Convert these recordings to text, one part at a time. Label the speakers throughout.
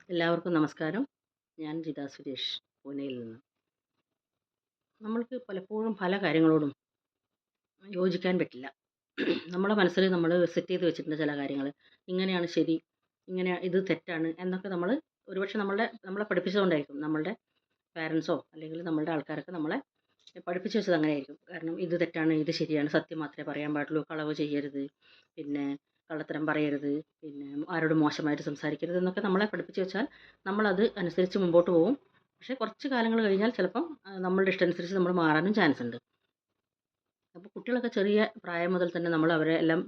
Speaker 1: എല്ലാവർക്കും നമസ്കാരം. ഞാൻ ജിത സുരേഷ്, പൂനെയിൽ നിന്ന്. നമ്മൾക്ക് പലപ്പോഴും പല കാര്യങ്ങളോടും യോജിക്കാൻ പറ്റില്ല. നമ്മുടെ മനസ്സിൽ നമ്മൾ സെറ്റ് ചെയ്ത് വെച്ചിട്ടുണ്ട് ചില കാര്യങ്ങൾ. ഇങ്ങനെയാണ് ശരി, ഇങ്ങനെ ഇത് തെറ്റാണ് എന്നൊക്കെ നമ്മൾ ഒരുപക്ഷെ നമ്മളെ പഠിപ്പിച്ചതുകൊണ്ടായിരിക്കും. നമ്മളുടെ പാരൻസോ അല്ലെങ്കിൽ നമ്മളുടെ ആൾക്കാരൊക്കെ നമ്മളെ പഠിപ്പിച്ച് വെച്ചത് അങ്ങനെയായിരിക്കും. കാരണം ഇത് തെറ്റാണ്, ഇത് ശരിയാണ്, സത്യം മാത്രമേ പറയാൻ പാടുള്ളൂ, കളവ് ചെയ്യരുത്, പിന്നെ കള്ളത്തരം പറയരുത്, പിന്നെ ആരോടും മോശമായിട്ട് സംസാരിക്കരുത് എന്നൊക്കെ നമ്മളെ പഠിപ്പിച്ച് വെച്ചാൽ നമ്മളത് അനുസരിച്ച് മുമ്പോട്ട് പോകും. പക്ഷേ കുറച്ച് കാലങ്ങൾ കഴിഞ്ഞാൽ ചിലപ്പം നമ്മളുടെ ഇഷ്ടം അനുസരിച്ച് നമ്മൾ മാറാനും ചാൻസ് ഉണ്ട്. അപ്പോൾ കുട്ടികളൊക്കെ ചെറിയ പ്രായം മുതൽ തന്നെ നമ്മൾ അവരെ എല്ലാം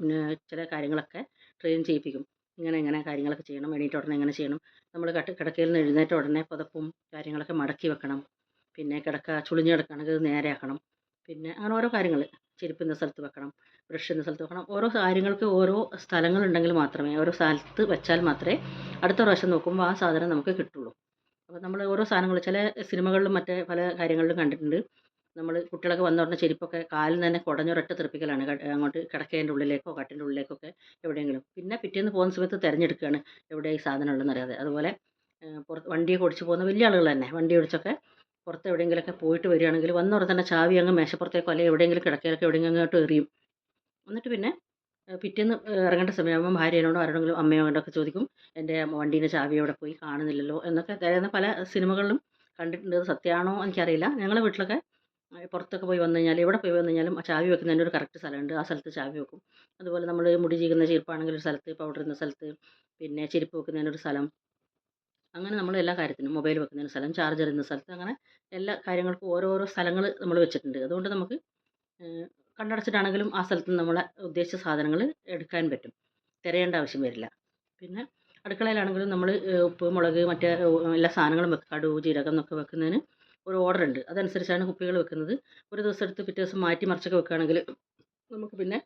Speaker 1: ചില കാര്യങ്ങളൊക്കെ ട്രെയിൻ ചെയ്യിപ്പിക്കും. ഇങ്ങനെ ഇങ്ങനെ കാര്യങ്ങളൊക്കെ ചെയ്യണം, എണീറ്റ ഉടനെ ഇങ്ങനെ ചെയ്യണം, നമ്മൾ കിടക്കയിൽ നിന്ന് എഴുന്നേറ്റ ഉടനെ പുതപ്പും കാര്യങ്ങളൊക്കെ മടക്കി വെക്കണം, പിന്നെ ചുളിഞ്ഞ് കിടക്കുകയാണെങ്കിൽ അത് നേരെയാക്കണം, പിന്നെ അങ്ങനെ ഓരോ കാര്യങ്ങൾ, ചെരുപ്പ് ഇന്ന സ്ഥലത്ത് വെക്കണം, ബ്രഷ് ഇന്ന സ്ഥലത്ത് വെക്കണം, ഓരോ കാര്യങ്ങൾക്ക് ഓരോ സ്ഥലങ്ങളുണ്ടെങ്കിൽ മാത്രമേ, ഓരോ സ്ഥലത്ത് വെച്ചാൽ മാത്രമേ അടുത്ത പ്രാവശ്യം നോക്കുമ്പോൾ ആ സാധനം നമുക്ക് കിട്ടുള്ളൂ. അപ്പോൾ നമ്മൾ ഓരോ സാധനങ്ങൾ ചില സിനിമകളിലും മറ്റേ പല കാര്യങ്ങളിലും കണ്ടിട്ടുണ്ട്. നമ്മൾ കുട്ടികളൊക്കെ വന്ന ഉടനെ ചെരുപ്പൊക്കെ കാലിൽ തന്നെ കുടഞ്ഞൊരൊറ്റ തെറിപ്പിക്കലാണ്, അങ്ങോട്ട് കിടക്കേൻ്റെ ഉള്ളിലേക്കോ കട്ടിൻ്റെ ഉള്ളിലേക്കൊക്കെ എവിടെയെങ്കിലും. പിന്നെ പിറ്റേന്ന് പോകുന്ന സമയത്ത് തിരഞ്ഞെടുക്കുകയാണ് എവിടെയാണ് ഈ സാധനം ഉള്ളതെന്ന് അറിയാതെ. അതുപോലെ പുറത്ത് വണ്ടിയൊക്കെ ഓടിച്ച് പോകുന്ന വലിയ ആളുകൾ തന്നെ വണ്ടി ഓടിച്ചൊക്കെ പുറത്ത് എവിടെയെങ്കിലുമൊക്കെ പോയിട്ട് വരികയാണെങ്കിൽ വന്ന ഉടനെ തന്നെ ചാവി അങ്ങ് മേശപ്പുറത്തേക്കോ അല്ലെങ്കിൽ എവിടെയെങ്കിലും കിടക്കയിലൊക്കെ എവിടെയെങ്കിലും അങ്ങോട്ട് എറിയും. എന്നിട്ട് പിന്നെ പിറ്റേന്ന് ഇറങ്ങേണ്ട സമയമാകുമ്പോൾ ഭാര്യേനോടോ ആരോടെങ്കിലും അമ്മയോടൊക്കെ ചോദിക്കും, എൻ്റെ വണ്ടീൻ്റെ ചാവി എവിടെ പോയി, കാണുന്നില്ലല്ലോ എന്നൊക്കെ തരുന്ന പല സിനിമകളിലും കണ്ടിട്ടുണ്ട്. അത് സത്യമാണോ എനിക്കറിയില്ല. ഞങ്ങളുടെ വീട്ടിലൊക്കെ പുറത്തൊക്കെ പോയി വന്നു കഴിഞ്ഞാൽ എവിടെ പോയി വന്നു കഴിഞ്ഞാലും ആ ചാവി വെക്കുന്നതിൻ്റെ ഒരു കറക്റ്റ് സ്ഥലമുണ്ട്, ആ സ്ഥലത്ത് ചാവി വെക്കും. അതുപോലെ നമ്മൾ മുടി ചീകുന്ന ചെരുപ്പാണെങ്കിൽ ഒരു സ്ഥലത്ത്, പൗഡർ ഇടുന്ന സ്ഥലത്ത്, പിന്നെ ചെരുപ്പ് വെക്കുന്നതിനൊരു സ്ഥലം, അങ്ങനെ നമ്മൾ എല്ലാ കാര്യത്തിനും മൊബൈൽ വെക്കുന്നതിന് സ്ഥലം, ചാർജർ ഇടുന്ന സ്ഥലത്ത്, അങ്ങനെ എല്ലാ കാര്യങ്ങൾക്കും ഓരോരോ സ്ഥലങ്ങൾ നമ്മൾ വെച്ചിട്ടുണ്ട്. അതുകൊണ്ട് നമുക്ക് കണ്ണടച്ചിട്ടാണെങ്കിലും ആ സ്ഥലത്ത് നിന്ന് നമ്മളെ ഉദ്ദേശിച്ച സാധനങ്ങൾ എടുക്കാൻ പറ്റും, തിരയേണ്ട ആവശ്യം വരില്ല. പിന്നെ അടുക്കളയിലാണെങ്കിലും നമ്മൾ ഉപ്പ് മുളക് മറ്റേ എല്ലാ സാധനങ്ങളും വെക്കുക, കടുക് ജീരകം എന്നൊക്കെ വെക്കുന്നതിന് ഒരു ഓർഡർ ഉണ്ട്. അതനുസരിച്ചാണ് കുപ്പികൾ വെക്കുന്നത്. ഒരു ദിവസം എടുത്ത് പിറ്റേ ദിവസം മാറ്റി മറിച്ചൊക്കെ വെക്കുകയാണെങ്കിൽ നമുക്ക് പിന്നെ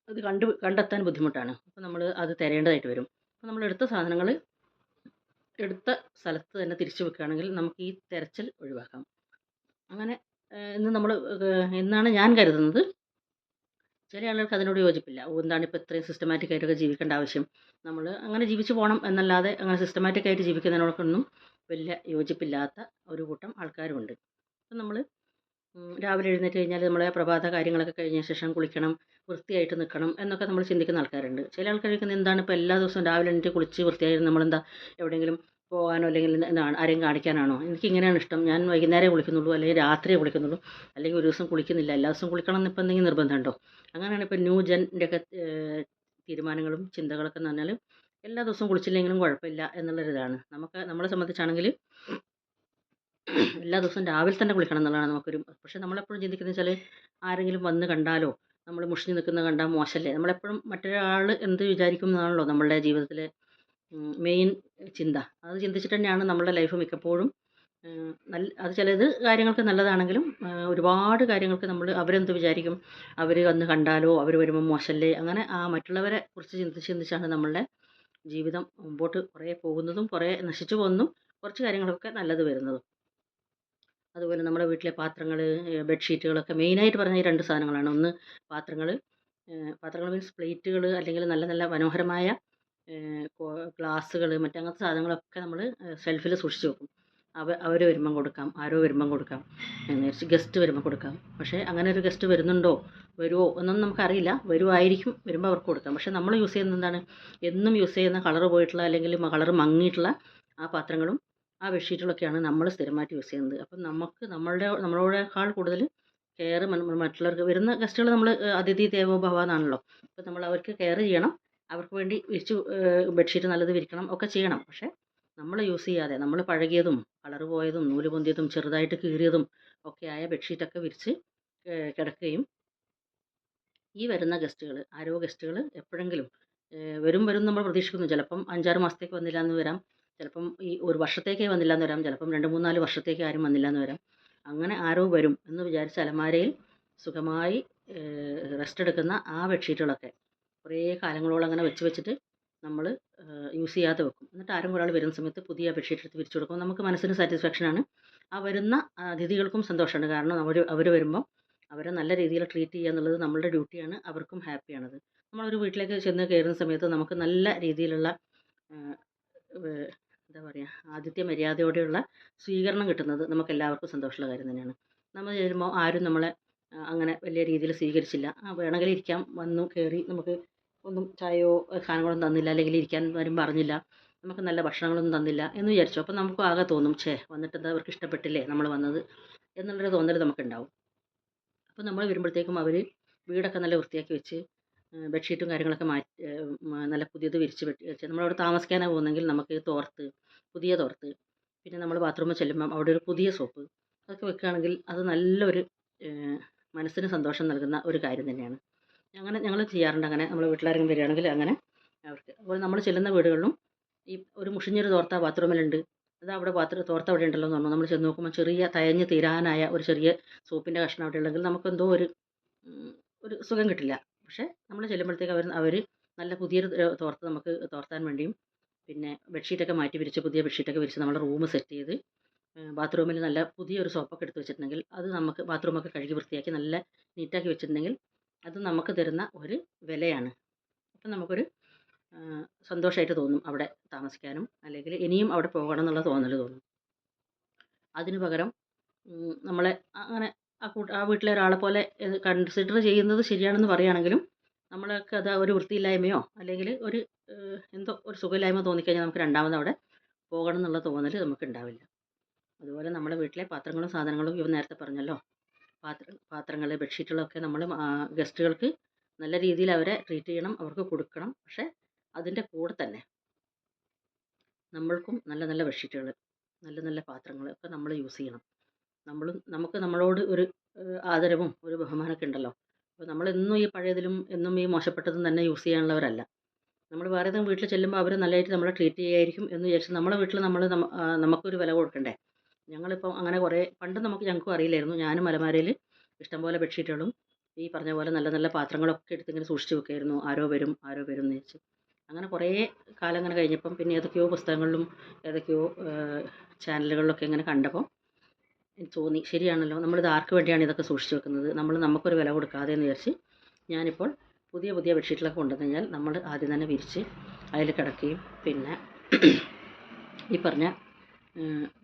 Speaker 1: അത് കണ്ടെത്താൻ ബുദ്ധിമുട്ടാണ്. അപ്പോൾ നമ്മൾ അത് തിരയേണ്ടതായിട്ട് വരും. അപ്പോൾ നമ്മൾ എടുത്ത സാധനങ്ങൾ എടുത്ത സ്ഥലത്ത് തന്നെ തിരിച്ചു വെക്കുകയാണെങ്കിൽ നമുക്ക് ഈ തിരച്ചിൽ ഒഴിവാക്കാം. അങ്ങനെ ഇന്ന് നമ്മൾ എന്നാണ് ഞാൻ കരുതുന്നത്. ചില ആളുകൾക്ക് അതിനോട് യോജിപ്പില്ല. എന്താണ് ഇപ്പോൾ ഇത്രയും സിസ്റ്റമാറ്റിക് ആയിട്ടൊക്കെ ജീവിക്കേണ്ട ആവശ്യം, നമ്മൾ അങ്ങനെ ജീവിച്ചു പോകണം എന്നല്ലാതെ അങ്ങനെ സിസ്റ്റമാറ്റിക് ആയിട്ട് ജീവിക്കുന്നതിനോടൊന്നും വലിയ യോജിപ്പില്ലാത്ത ഒരു കൂട്ടം ആൾക്കാരുമുണ്ട്. അപ്പം നമ്മൾ രാവിലെ എഴുന്നേറ്റ് കഴിഞ്ഞാൽ നമ്മളെ പ്രഭാത കാര്യങ്ങളൊക്കെ കഴിഞ്ഞ ശേഷം കുളിക്കണം, വൃത്തിയായിട്ട് നിൽക്കണം എന്നൊക്കെ നമ്മൾ ചിന്തിക്കുന്ന ആൾക്കാരുണ്ട്. ചില ആൾക്കാർ ചോദിക്കുന്നത് എന്താണ് ഇപ്പോൾ എല്ലാ ദിവസവും രാവിലെ എണീറ്റ് കുളിച്ച് വൃത്തിയായി നമ്മളെന്താ എവിടെയെങ്കിലും പോകാനോ അല്ലെങ്കിൽ എന്താണ് ആരെയും കാണിക്കാനാണോ? എനിക്കിങ്ങനെയാണ് ഇഷ്ടം, ഞാൻ വൈകുന്നേരമേ കുളിക്കുന്നുള്ളൂ അല്ലെങ്കിൽ രാത്രിയേ കുളിക്കുന്നുള്ളൂ, അല്ലെങ്കിൽ ഒരു ദിവസം കുളിക്കുന്നില്ല, എല്ലാ ദിവസവും കുളിക്കണം എന്നിപ്പോൾ എന്തെങ്കിലും നിർബന്ധമുണ്ടോ? അങ്ങനെയാണ് ഇപ്പോൾ ന്യൂ ജെൻ്റെയൊക്കെ തീരുമാനങ്ങളും ചിന്തകളൊക്കെ എന്ന് പറഞ്ഞാൽ എല്ലാ ദിവസവും കുളിച്ചില്ലെങ്കിലും കുഴപ്പമില്ല എന്നുള്ളൊരിതാണ്. നമ്മളെ സംബന്ധിച്ചാണെങ്കിൽ എല്ലാ ദിവസവും രാവിലെ തന്നെ കുളിക്കണം എന്നുള്ളതാണ് നമുക്കൊരു. പക്ഷേ നമ്മളെപ്പോഴും ചിന്തിക്കുന്നത് വെച്ചാൽ ആരെങ്കിലും വന്ന് കണ്ടാലോ, നമ്മൾ മുഷിഞ്ഞ് നിൽക്കുന്നത് കണ്ടാൽ മോശമല്ലേ, നമ്മളെപ്പോഴും മറ്റൊരാൾ എന്ത് വിചാരിക്കും എന്നാണല്ലോ നമ്മളുടെ ജീവിതത്തിലെ മെയിൻ ചിന്ത. അത് ചിന്തിച്ചിട്ട് തന്നെയാണ് നമ്മളുടെ ലൈഫ് മിക്കപ്പോഴും അത് ചിലത് കാര്യങ്ങൾക്ക് നല്ലതാണെങ്കിലും ഒരുപാട് കാര്യങ്ങൾക്ക് നമ്മൾ അവരെന്ത് വിചാരിക്കും, അവർ വന്ന് കണ്ടാലോ, അവർ വരുമ്പോൾ മോശമല്ലേ, അങ്ങനെ ആ മറ്റുള്ളവരെ കുറിച്ച് ചിന്തിച്ചാണ് നമ്മളുടെ ജീവിതം മുമ്പോട്ട് കുറേ പോകുന്നതും കുറേ നശിച്ചു പോകുന്നതും കുറച്ച് കാര്യങ്ങളൊക്കെ നല്ലത് വരുന്നതും. അതുപോലെ നമ്മുടെ വീട്ടിലെ പാത്രങ്ങൾ, ബെഡ്ഷീറ്റുകളൊക്കെ മെയിനായിട്ട് പറഞ്ഞാൽ ഈ രണ്ട് സാധനങ്ങളാണ്. ഒന്ന് പാത്രങ്ങൾ, പാത്രങ്ങൾ മീൻസ് പ്ലേറ്റുകൾ, അല്ലെങ്കിൽ നല്ല നല്ല മനോഹരമായ ഗ്ലാസ്സുകൾ, മറ്റങ്ങനത്തെ സാധനങ്ങളൊക്കെ നമ്മൾ ഷെൽഫിൽ സൂക്ഷിച്ച് വെക്കും. അവർ വരുമ്പം കൊടുക്കാം, ആരോ വരുമ്പം കൊടുക്കാം, ഗസ്റ്റ് വരുമ്പോൾ കൊടുക്കാം. പക്ഷേ അങ്ങനെ ഒരു ഗസ്റ്റ് വരുന്നുണ്ടോ വരുമോ എന്നൊന്നും നമുക്കറിയില്ല. വരുമായിരിക്കും, വരുമ്പോൾ അവർക്ക് കൊടുക്കാം. പക്ഷേ നമ്മൾ യൂസ് ചെയ്യുന്നത് എന്താണ്, എന്നും യൂസ് ചെയ്യുന്ന കളർ പോയിട്ടുള്ള അല്ലെങ്കിൽ കളർ മങ്ങിയിട്ടുള്ള ആ പാത്രങ്ങളും ആ ബെഡ്ഷീറ്റുകളൊക്കെയാണ് നമ്മൾ സ്ഥിരമായിട്ട് യൂസ് ചെയ്യുന്നത്. അപ്പം നമ്മളോടേക്കാൾ കൂടുതൽ കെയർ മറ്റുള്ളവർക്ക് വരുന്ന ഗസ്റ്റുകൾ നമ്മൾ അതിഥി ദേവോ ഭവ എന്നാണല്ലോ. അപ്പോൾ നമ്മൾ അവർക്ക് കെയർ ചെയ്യണം, അവർക്ക് വേണ്ടി ബെഡ്ഷീറ്റ് നല്ലത് വിരിക്കണം ഒക്കെ ചെയ്യണം. പക്ഷേ നമ്മൾ യൂസ് ചെയ്യാതെ നമ്മൾ പഴകിയതും കളർ പോയതും നൂല് പൊന്തിയതും ചെറുതായിട്ട് കീറിയതും ഒക്കെയായ ബെഡ്ഷീറ്റൊക്കെ വിരിച്ച് കിടക്കുകയും ഈ വരുന്ന ഗസ്റ്റുകൾ എപ്പോഴെങ്കിലും വരും നമ്മൾ പ്രതീക്ഷിക്കുന്നു. ചിലപ്പം 5-6 മാസത്തേക്ക് വന്നില്ല എന്ന് വരാം, ചിലപ്പം ഈ ഒരു വർഷത്തേക്കേ വന്നില്ല എന്ന് വരാം, ചിലപ്പം 2-3-4 വർഷത്തേക്ക് ആരും വന്നില്ല എന്ന് വരാം. അങ്ങനെ ആരോ വരും എന്ന് വിചാരിച്ച് അലമാരയിൽ സുഖമായി റെസ്റ്റ് എടുക്കുന്ന ആ ബെഡ്ഷീറ്റുകളൊക്കെ കുറേ കാലങ്ങളോളം അങ്ങനെ വെച്ചിട്ട് നമ്മൾ യൂസ് ചെയ്യാതെ വെക്കും. എന്നിട്ട് ആരെങ്കിലും ഒരാൾ വരുന്ന സമയത്ത് പുതിയ ബെഡ്ഷീറ്റ് എടുത്ത് വിരിച്ചു കൊടുക്കും. നമുക്ക് മനസ്സിന് സാറ്റിസ്ഫാക്ഷനാണ്, ആ വരുന്ന അതിഥികൾക്കും സന്തോഷമാണ്. കാരണം അവർ വരുമ്പം അവരെ നല്ല രീതിയിൽ ട്രീറ്റ് ചെയ്യുക എന്നുള്ളത് നമ്മളുടെ ഡ്യൂട്ടിയാണ്, അവർക്കും ഹാപ്പിയാണത്. നമ്മളൊരു വീട്ടിലേക്ക് ചെന്ന് കയറുന്ന സമയത്ത് നമുക്ക് നല്ല രീതിയിലുള്ള എന്താ പറയുക, ആതിഥ്യ മര്യാദയോടെയുള്ള സ്വീകരണം കിട്ടുന്നത് നമുക്കെല്ലാവർക്കും സന്തോഷമുള്ള കാര്യം തന്നെയാണ്. നമ്മൾ ചെല്ലുമ്പോൾ ആരും നമ്മളെ അങ്ങനെ വലിയ രീതിയിൽ സ്വീകരിച്ചില്ല. വേണമെങ്കിൽ ഇരിക്കാം, വന്നു കയറി നമുക്ക് ഒന്നും ചായയോ സാധനങ്ങളൊന്നും തന്നില്ല, അല്ലെങ്കിൽ ഇരിക്കാൻ വരും പറഞ്ഞില്ല, നമുക്ക് നല്ല ഭക്ഷണങ്ങളൊന്നും തന്നില്ല എന്ന് വിചാരിച്ചു. അപ്പം നമുക്ക് ആകെ തോന്നും, വന്നിട്ട് എന്താ അവർക്ക് ഇഷ്ടപ്പെട്ടില്ലേ നമ്മൾ വന്നത് എന്നുള്ളൊരു തോന്നൽ നമുക്കുണ്ടാവും. അപ്പോൾ നമ്മൾ വരുമ്പോഴത്തേക്കും അവർ വീടൊക്കെ നല്ല വൃത്തിയാക്കി വെച്ച് ബെഡ്ഷീറ്റും കാര്യങ്ങളൊക്കെ മാറ്റി നല്ല പുതിയത് വിരിച്ച് വെച്ച് നമ്മളവിടെ താമസിക്കാനാണ് പോകുന്നതെങ്കിൽ നമുക്ക് തോർത്ത്, പുതിയ തോർത്ത്, പിന്നെ നമ്മൾ ബാത്റൂമിൽ ചെല്ലുമ്പം അവിടെ ഒരു പുതിയ സോപ്പ് അതൊക്കെ വെക്കുകയാണെങ്കിൽ അത് നല്ലൊരു മനസ്സിന് സന്തോഷം നൽകുന്ന ഒരു കാര്യം തന്നെയാണ്. അങ്ങനെ ഞങ്ങൾ ചെയ്യാറുണ്ട്. അങ്ങനെ നമ്മൾ വീട്ടിലാരെങ്കിലും വരികയാണെങ്കിൽ അങ്ങനെ അവർക്ക്. അതുപോലെ നമ്മൾ ചെല്ലുന്ന വീടുകളിലും ഈ ഒരു മുഷിഞ്ഞൊരു തോർത്ത ബാത്റൂമിലുണ്ട്, അത് അവിടെ തോർത്ത അവിടെ ഉണ്ടല്ലോ എന്ന് പറഞ്ഞു നമ്മൾ ചെന്ന് നോക്കുമ്പോൾ ചെറിയ തയഞ്ഞ് തീരാനായ ഒരു ചെറിയ സോപ്പിൻ്റെ കഷ്ണം അവിടെ ഉണ്ടെങ്കിൽ നമുക്കെന്തോ ഒരു സുഖം കിട്ടില്ല. പക്ഷേ നമ്മൾ ചെല്ലുമ്പോഴത്തേക്ക് അവർ നല്ല പുതിയൊരു തോർത്ത് നമുക്ക് തോർത്താൻ വേണ്ടിയും, പിന്നെ ബെഡ്ഷീറ്റൊക്കെ മാറ്റി വിരിച്ച് പുതിയ ബെഡ്ഷീറ്റൊക്കെ വിരിച്ച് നമ്മുടെ റൂം സെറ്റ് ചെയ്ത് ബാത്റൂമിൽ നല്ല പുതിയൊരു സോപ്പൊക്കെ എടുത്ത് വെച്ചിട്ടുണ്ടെങ്കിൽ അത് നമുക്ക് ബാത്റൂമൊക്കെ കഴുകി വൃത്തിയാക്കി നല്ല നീറ്റാക്കി വെച്ചിട്ടുണ്ടെങ്കിൽ അത് നമുക്ക് തരുന്ന ഒരു വിലയാണ്. അപ്പം നമുക്കൊരു സന്തോഷമായിട്ട് തോന്നും അവിടെ താമസിക്കാനും, അല്ലെങ്കിൽ ഇനിയും അവിടെ പോകണം എന്നുള്ള തോന്നൽ തോന്നും. അതിന് പകരം നമ്മളെ അങ്ങനെ ആ വീട്ടിലെ ഒരാളെ പോലെ കൺസിഡർ ചെയ്യുന്നത് ശരിയാണെന്ന് പറയുകയാണെങ്കിലും നമ്മളൊക്കെ അത് ഒരു വൃത്തിയില്ലായ്മയോ അല്ലെങ്കിൽ ഒരു എന്തോ ഒരു സുഖമില്ലായ്മ തോന്നിക്കഴിഞ്ഞാൽ നമുക്ക് രണ്ടാമത് അവിടെ പോകണം എന്നുള്ള തോന്നൽ നമുക്ക് ഉണ്ടാവില്ല. അതുപോലെ നമ്മുടെ വീട്ടിലെ പാത്രങ്ങളും സാധനങ്ങളും ഇവ നേരത്തെ പറഞ്ഞല്ലോ, പാത്രങ്ങൾ ബെഡ്ഷീറ്റുകളൊക്കെ നമ്മൾ ഗസ്റ്റുകൾക്ക് നല്ല രീതിയിൽ അവരെ ട്രീറ്റ് ചെയ്യണം, അവർക്ക് കൊടുക്കണം. പക്ഷേ അതിൻ്റെ കൂടെ തന്നെ നമ്മൾക്കും നല്ല നല്ല ബെഡ്ഷീറ്റുകൾ, നല്ല നല്ല പാത്രങ്ങൾ ഒക്കെ നമ്മൾ യൂസ് ചെയ്യണം. നമുക്ക് നമ്മളോട് ഒരു ആദരവും ഒരു ബഹുമാനമൊക്കെ ഉണ്ടല്ലോ. അപ്പോൾ നമ്മളെന്നും ഈ പഴയതിലും എന്നും ഈ മോശപ്പെട്ടതും തന്നെ യൂസ് ചെയ്യാനുള്ളവരല്ല. നമ്മൾ വേറെ ഏതെങ്കിലും വീട്ടിൽ ചെല്ലുമ്പോൾ അവർ നല്ലതായിട്ട് നമ്മളെ ട്രീറ്റ് ചെയ്യായിരിക്കും എന്ന് വിചാരിച്ച് നമ്മളെ വീട്ടിൽ നമുക്കൊരു വില കൊടുക്കണ്ടേ. ഞങ്ങളിപ്പം അങ്ങനെ കുറേ പണ്ട് ഞങ്ങൾക്കും അറിയില്ലായിരുന്നു. ഞാനും അലമാരയിൽ ഇഷ്ടംപോലെ ബെഡ്ഷീറ്റുകളും ഈ പറഞ്ഞ പോലെ നല്ല നല്ല പാത്രങ്ങളൊക്കെ എടുത്തിങ്ങനെ സൂക്ഷിച്ച് വെക്കുമായിരുന്നു. ആരോ വരും എന്ന് വെച്ച്. അങ്ങനെ കുറേ കാലം അങ്ങനെ കഴിഞ്ഞപ്പം പിന്നെ ഏതൊക്കെയോ പുസ്തകങ്ങളിലും ഏതൊക്കെയോ ചാനലുകളിലൊക്കെ ഇങ്ങനെ കണ്ടപ്പോൾ എനിക്ക് തോന്നി, ശരിയാണല്ലോ, നമ്മളിത് ആർക്ക് വേണ്ടിയാണ് ഇതൊക്കെ സൂക്ഷിച്ച് വെക്കുന്നത്, നമുക്കൊരു വില കൊടുക്കാതെ എന്ന് വിചാരിച്ച് ഞാനിപ്പോൾ പുതിയ പുതിയ ബെഡ്ഷീറ്റുകളൊക്കെ കൊണ്ടുവന്നു കഴിഞ്ഞാൽ നമ്മൾ ആദ്യം തന്നെ വിരിച്ച് അതിൽ കിടക്കുകയും പിന്നെ ഈ പറഞ്ഞ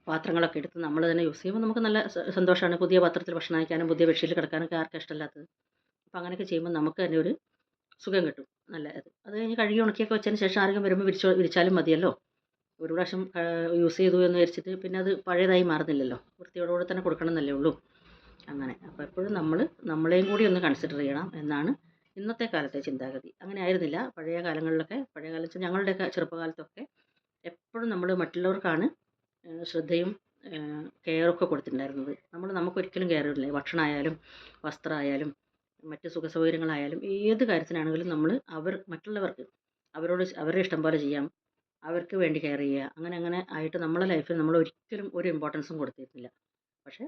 Speaker 1: പാത്രങ്ങളൊക്കെ എടുത്ത് നമ്മൾ തന്നെ യൂസ് ചെയ്യുമ്പോൾ നമുക്ക് നല്ല സന്തോഷമാണ്. പുതിയ പാത്രത്തിൽ ഭക്ഷണം കഴിക്കാനും പുതിയ ബെഡ്ഷീറ്റിൽ കിടക്കാനൊക്കെ ആർക്കും ഇഷ്ടമില്ലാത്തത്. അപ്പോൾ അങ്ങനെയൊക്കെ ചെയ്യുമ്പോൾ നമുക്ക് തന്നെ ഒരു സുഖം കിട്ടും. അത് കഴിഞ്ഞ് കഴുകി ഉണക്കിയൊക്കെ വെച്ചതിന് ശേഷം ആരെങ്കിലും വരുമ്പോൾ വിരിച്ചാലും മതിയല്ലോ. ഒരു പ്രാവശ്യം യൂസ് ചെയ്തു എന്ന് വിചാരിച്ചിട്ട് പിന്നെ അത് പഴയതായി മാറുന്നില്ലല്ലോ. വൃത്തിയോടുകൂടി തന്നെ കൊടുക്കണം എന്നല്ലേ ഉള്ളൂ. അങ്ങനെ അപ്പോൾ എപ്പോഴും നമ്മളെയും കൂടി ഒന്ന് കൺസിഡർ ചെയ്യണം എന്നാണ് ഇന്നത്തെ കാലത്തെ ചിന്താഗതി. അങ്ങനെ ആയിരുന്നില്ല പഴയ കാലം വെച്ചാൽ ഞങ്ങളുടെയൊക്കെ ചെറുപ്പകാലത്തൊക്കെ എപ്പോഴും നമ്മൾ മറ്റുള്ളവർക്കാണ് ശ്രദ്ധയും കെയറൊക്കെ കൊടുത്തിട്ടുണ്ടായിരുന്നത്. നമുക്കൊരിക്കലും കെയർ ഇല്ല. ഭക്ഷണമായാലും വസ്ത്രമായാലും മറ്റ് സുഖസൗകര്യങ്ങളായാലും ഏത് കാര്യത്തിനാണെങ്കിലും നമ്മൾ മറ്റുള്ളവർക്ക് അവരുടെ ഇഷ്ടം പോലെ ചെയ്യാം, അവർക്ക് വേണ്ടി കെയർ ചെയ്യുക, അങ്ങനെ ആയിട്ട് നമ്മളെ ലൈഫിൽ നമ്മൾ ഒരിക്കലും ഒരു ഇമ്പോർട്ടൻസും കൊടുത്തിരുന്നില്ല. പക്ഷേ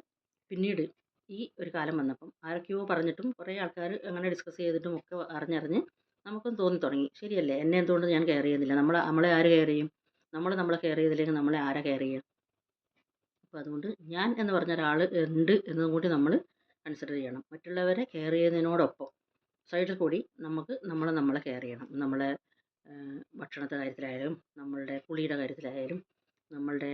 Speaker 1: പിന്നീട് ഈ ഒരു കാലം വന്നപ്പം ആരൊക്കെയോ പറഞ്ഞിട്ടും കുറേ ആൾക്കാർ അങ്ങനെ ഡിസ്കസ് ചെയ്തിട്ടും ഒക്കെ അറിഞ്ഞ് നമുക്കും തോന്നി തുടങ്ങി, ശരിയല്ലേ, എന്നെ എന്തുകൊണ്ട് ഞാൻ കെയർ ചെയ്യുന്നില്ല, നമ്മളെ ആര് കെയർ ചെയ്യും, നമ്മളെ കെയർ ചെയ്തില്ലെങ്കിൽ നമ്മളെ ആരാ കെയർ ചെയ്യുക. അപ്പോൾ അതുകൊണ്ട് ഞാൻ എന്ന് പറഞ്ഞ ഒരാൾ ഉണ്ട് എന്നതും കൂടി നമ്മൾ കൺസിഡർ ചെയ്യണം. മറ്റുള്ളവരെ കെയർ ചെയ്യുന്നതിനോടൊപ്പം സൈഡിൽ കൂടി നമ്മളെ കെയർ ചെയ്യണം. നമ്മളെ ഭക്ഷണത്തെ കാര്യത്തിലായാലും നമ്മളുടെ കുളിയുടെ കാര്യത്തിലായാലും നമ്മളുടെ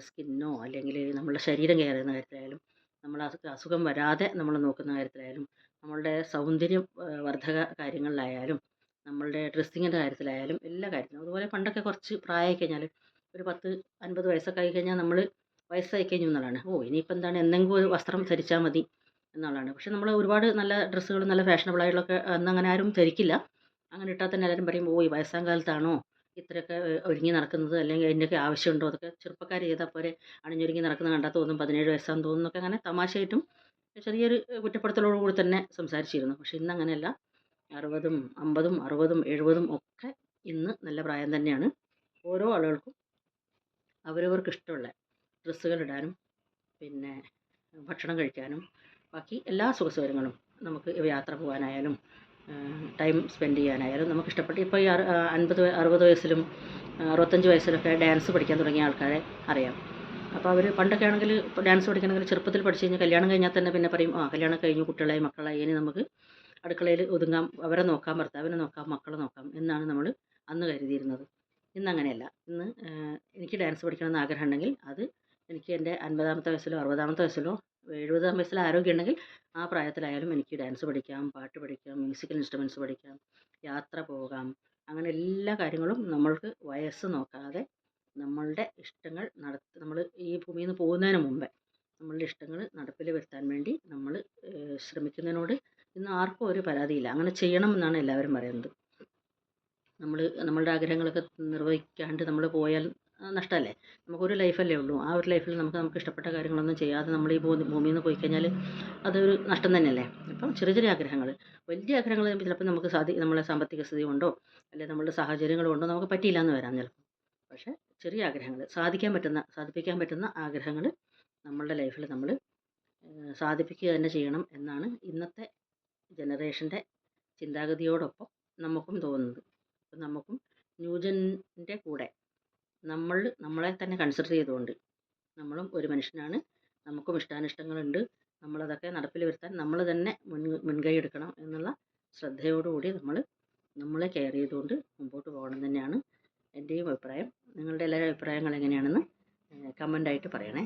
Speaker 1: സ്കിന്നോ അല്ലെങ്കിൽ നമ്മളുടെ ശരീരം കെയർ ചെയ്യുന്ന കാര്യത്തിലായാലും നമ്മൾ അസുഖം വരാതെ നമ്മൾ നോക്കുന്ന കാര്യത്തിലായാലും നമ്മളുടെ സൗന്ദര്യം വർദ്ധക കാര്യങ്ങളിലായാലും നമ്മളുടെ ഡ്രസ്സിങ്ങിൻ്റെ കാര്യത്തിലായാലും എല്ലാ കാര്യത്തിലും. അതുപോലെ പണ്ടൊക്കെ കുറച്ച് പ്രായമായി കഴിഞ്ഞാൽ ഒരു 10-50 വയസ്സൊക്കെ ആയി കഴിഞ്ഞാൽ നമ്മൾ വയസ്സായി കഴിഞ്ഞു എന്നുള്ളതാണ്. ഇനിയിപ്പോൾ എന്താണ്, എന്തെങ്കിലും ഒരു വസ്ത്രം ധരിച്ചാൽ മതി എന്നുള്ളതാണ്. പക്ഷേ നമ്മൾ ഒരുപാട് നല്ല ഡ്രസ്സുകൾ നല്ല ഫാഷനബിളായിട്ടുള്ളതൊക്കെ അന്നങ്ങനെ ആരും ധരിക്കില്ല. അങ്ങനെ ഇട്ടാൽ തന്നെ എല്ലാവരും പറയും, ഈ വയസ്സാം കാലത്താണോ ഇത്രയൊക്കെ ഒരുങ്ങി നടക്കുന്നത്, അല്ലെങ്കിൽ അതിൻ്റെയൊക്കെ ആവശ്യമുണ്ടോ, അതൊക്കെ ചെറുപ്പക്കാർ ചെയ്താൽ പോരെ, അണിഞ്ഞൊരുങ്ങി നടക്കുന്നത് കണ്ടാൽ തോന്നും 17 വയസ്സാന്ന് തോന്നുന്നൊക്കെ അങ്ങനെ തമാശയായിട്ടും ചെറിയൊരു കുറ്റപ്പെടുത്തലോടു കൂടി തന്നെ സംസാരിച്ചിരുന്നു. പക്ഷേ ഇന്നങ്ങനെയല്ല. 60ഉം 50ഉം 60ഉം 70ഉം ഒക്കെ ഇന്ന് നല്ല പ്രായം തന്നെയാണ്. ഓരോ ആളുകൾക്കും അവരവർക്ക് ഇഷ്ടമുള്ള ഡ്രസ്സുകൾ ഇടാനും പിന്നെ ഭക്ഷണം കഴിക്കാനും ബാക്കി എല്ലാ സുഖസൗകര്യങ്ങളും നമുക്ക് യാത്ര പോകാനായാലും ടൈം സ്പെൻഡ് ചെയ്യാനായാലും നമുക്ക് ഇഷ്ടപ്പെട്ട് ഇപ്പോൾ ഈ 50-60 വയസ്സിലും 65 വയസ്സിലൊക്കെ ഡാൻസ് പഠിക്കാൻ തുടങ്ങിയ ആൾക്കാരെ അറിയാം. അപ്പോൾ അവർ പണ്ടൊക്കെ ആണെങ്കിൽ ഡാൻസ് പഠിക്കണമെങ്കിൽ ചെറുപ്പത്തിൽ പഠിച്ച് കഴിഞ്ഞാൽ കല്യാണം കഴിഞ്ഞാൽ തന്നെ പിന്നെ പറയും, കല്യാണം കഴിഞ്ഞു, കുട്ടികളായി മക്കളായി, ഇനി നമുക്ക് അടുക്കളയിൽ ഒതുങ്ങാം, അവരെ നോക്കാം, ഭർത്താവിനെ നോക്കാം, മക്കളെ നോക്കാം എന്നാണ് നമ്മൾ അന്ന് കരുതിയിരുന്നത്. ഇന്നങ്ങനെയല്ല. ഇന്ന് എനിക്ക് ഡാൻസ് പഠിക്കണമെന്ന് ആഗ്രഹമുണ്ടെങ്കിൽ അത് എനിക്ക് എൻ്റെ 50ാമത്തെ വയസ്സിലോ 60ാമത്തെ വയസ്സിലോ 70ാം വയസ്സിലോ ആരോഗ്യമുണ്ടെങ്കിൽ ആ പ്രായത്തിലായാലും എനിക്ക് ഡാൻസ് പഠിക്കാം, പാട്ട് പഠിക്കാം, മ്യൂസിക്കൽ ഇൻസ്ട്രുമെൻറ്റ്സ് പഠിക്കാം, യാത്ര പോകാം. അങ്ങനെ എല്ലാ കാര്യങ്ങളും നമ്മൾക്ക് വയസ്സ് നോക്കാതെ നമ്മളുടെ ഇഷ്ടങ്ങൾ നമ്മൾ ഈ ഭൂമിയിൽ നിന്ന് പോകുന്നതിന് മുമ്പേ നമ്മളുടെ ഇഷ്ടങ്ങൾ നടപ്പിൽ വരുത്താൻ വേണ്ടി നമ്മൾ ശ്രമിക്കുന്നതിനോട് ഇന്ന് ആർക്കും ഒരു പരാതിയില്ല. അങ്ങനെ ചെയ്യണം എന്നാണ് എല്ലാവരും പറയുന്നത്. നമ്മളുടെ ആഗ്രഹങ്ങളൊക്കെ നിർവഹിക്കാണ്ട് നമ്മൾ പോയാൽ നഷ്ടമല്ലേ? നമുക്കൊരു ലൈഫല്ലേ ഉള്ളൂ. ആ ഒരു ലൈഫിൽ നമുക്ക് ഇഷ്ടപ്പെട്ട കാര്യങ്ങളൊന്നും ചെയ്യാതെ നമ്മൾ ഈ ഭൂമിയിൽ നിന്ന് പോയി കഴിഞ്ഞാൽ അതൊരു നഷ്ടം തന്നെയല്ലേ? അപ്പം ചെറിയ ചെറിയ ആഗ്രഹങ്ങൾ, വലിയ ആഗ്രഹങ്ങൾ ചിലപ്പോൾ നമുക്ക് നമ്മളെ സാമ്പത്തിക സ്ഥിതി കൊണ്ടോ അല്ലെങ്കിൽ നമ്മളുടെ സാഹചര്യങ്ങൾ കൊണ്ടോ നമുക്ക് പറ്റിയില്ല എന്ന് വരാം ചിലപ്പോൾ. പക്ഷേ ചെറിയ ആഗ്രഹങ്ങൾ, സാധിപ്പിക്കാൻ പറ്റുന്ന ആഗ്രഹങ്ങൾ നമ്മളുടെ ലൈഫിൽ നമ്മൾ സാധിപ്പിക്കുക തന്നെ ചെയ്യണം എന്നാണ് ഇന്നത്തെ ജനറേഷൻ്റെ ചിന്താഗതിയോടൊപ്പം നമുക്കും തോന്നുന്നത്. അപ്പം നമുക്കും ന്യൂജൻ്റെ കൂടെ നമ്മളെ തന്നെ കൺസിഡർ ചെയ്തുകൊണ്ട് നമ്മളും ഒരു മനുഷ്യനാണ്, നമുക്കും ഇഷ്ടാനിഷ്ടങ്ങളുണ്ട്, നമ്മളതൊക്കെ നടപ്പിൽ വരുത്താൻ നമ്മൾ തന്നെ മുൻകൈ എടുക്കണം എന്നുള്ള ശ്രദ്ധയോടുകൂടി നമ്മളെ കെയർ ചെയ്തുകൊണ്ട് മുമ്പോട്ട് പോകണം തന്നെയാണ് എൻ്റെയും അഭിപ്രായം. നിങ്ങളുടെ എല്ലാവരും അഭിപ്രായങ്ങൾ എങ്ങനെയാണെന്ന് കമൻ്റായിട്ട് പറയണേ.